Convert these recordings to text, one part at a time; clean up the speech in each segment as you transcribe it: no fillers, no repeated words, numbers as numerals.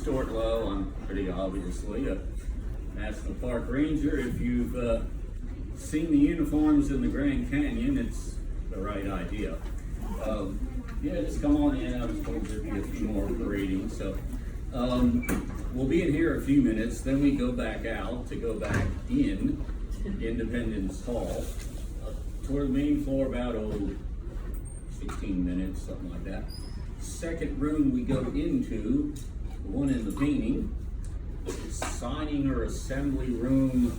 Stuart Lowe. I'm pretty obviously a National Park Ranger. If you've seen the uniforms in the Grand Canyon, it's the right idea. Yeah, just come on in. I was told there'd be a few more parading, so we'll be in here a few minutes. Then we go back out to go back in Independence Hall toward the main floor. About 16 minutes, something like that. Second room we go into, the one in the painting, signing or assembly room.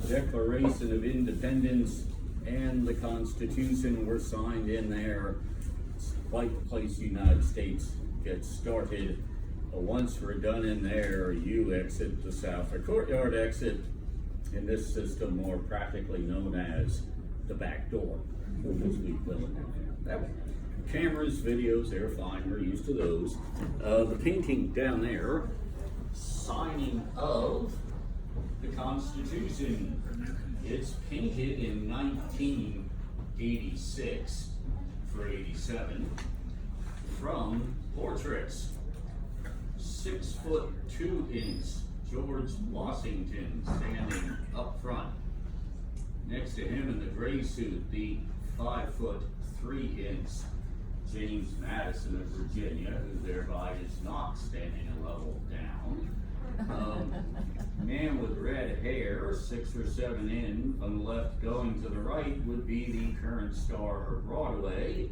Declaration of Independence and the Constitution were signed in there. It's quite the place the United States gets started. Once we're done in there, you exit the south, or courtyard exit, in this system more practically known as the back door. Because we will it that way. Cameras, videos, they're fine, we're used to those. The painting down there, signing of the Constitution. It's painted in 1986 for 87 from portraits. 6'2" George Washington standing up front. Next to him in the gray suit, the 5'3" James Madison of Virginia, who thereby is not standing a level down. Man with red hair, 6 or 7 in, on the left going to the right would be the current star of Broadway,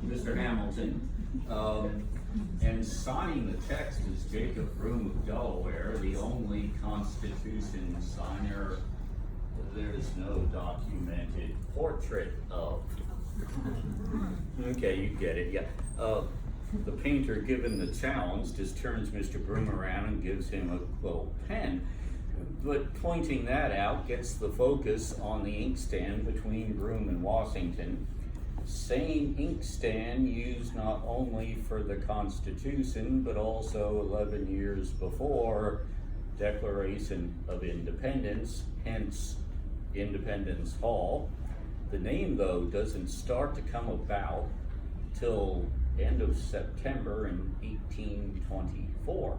Mr. Hamilton. And signing the text is Jacob Broom of Delaware, the only Constitution signer there's no documented portrait of. Okay, you get it, yeah. The painter, given the challenge, just turns Mr. Broom around and gives him a little pen. But pointing that out gets the focus on the inkstand between Broom and Washington. Same inkstand used not only for the Constitution, but also 11 years before Declaration of Independence, hence Independence Hall. The name, though, doesn't start to come about till end of September in 1824.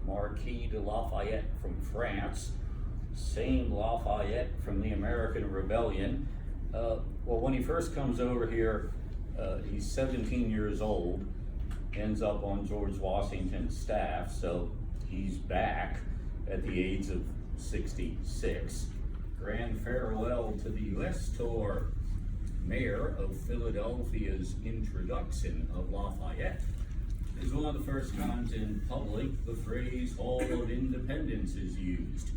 Marquis de Lafayette from France, same Lafayette from the American Rebellion. Well, when he first comes over here, he's 17 years old, ends up on George Washington's staff, so he's back at the age of 66. Grand farewell to the U.S. tour. Mayor of Philadelphia's introduction of Lafayette is one of the first times in public the phrase Hall of Independence is used.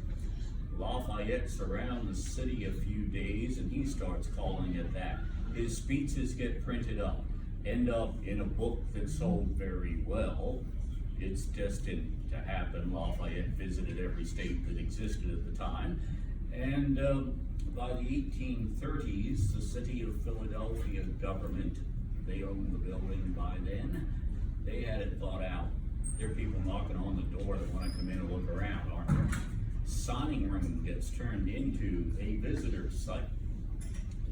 Lafayette's around the city a few days and he starts calling it that. His speeches get printed up, end up in a book that sold very well. It's destined to happen. Lafayette visited every state that existed at the time. And by the 1830s, the city of Philadelphia government, they owned the building by then, they had it thought out. There are people knocking on the door that want to come in and look around, aren't there? Signing room gets turned into a visitor site.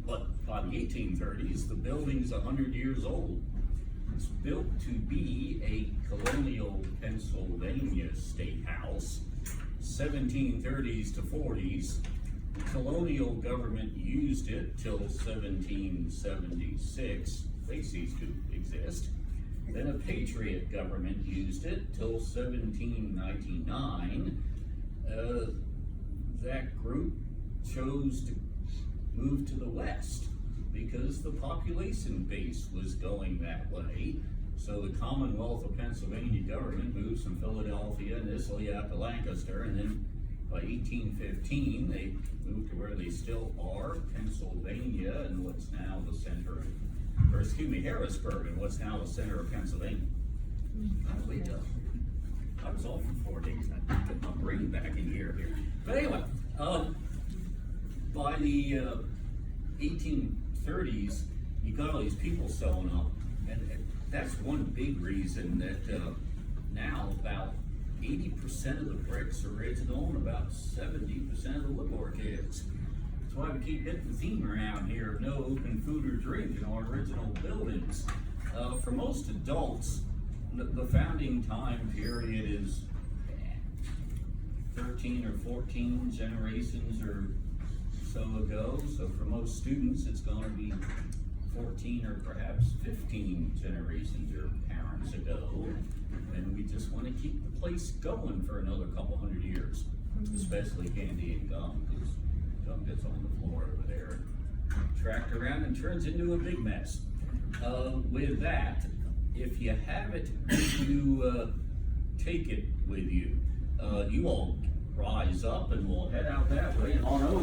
But by the 1830s, the building's 100 years old. It's built to be a colonial Pennsylvania state house, 1730s to 40s. The colonial government used it till 1776. They ceased to exist. Then a patriot government used it till 1799. That group chose to move to the west because the population base was going that way. So the Commonwealth of Pennsylvania government moves from Philadelphia initially out to Lancaster, and then by 1815 they moved to where they still are, Pennsylvania, and what's now the center of, Harrisburg, and what's now the center of Pennsylvania. I was off for 4 days. I put my brain back in gear here. But anyway, by the 1830s, you got all these people selling up, and that's one big reason that now about 80% of the bricks are original and about 70% of the woodwork is. That's why we keep hitting the theme around here of no open food or drink in our original buildings. For most adults, the founding time period is 13 or 14 generations or so ago. So for most students, it's going to be 14 or perhaps 15 generations or parents ago. And we just want to keep the place going for another couple hundred years, especially candy and gum, because gum gets on the floor over there and tracked around and turns into a big mess. With that, if you have it, you take it with you. You all rise up and we'll head out that way and on over.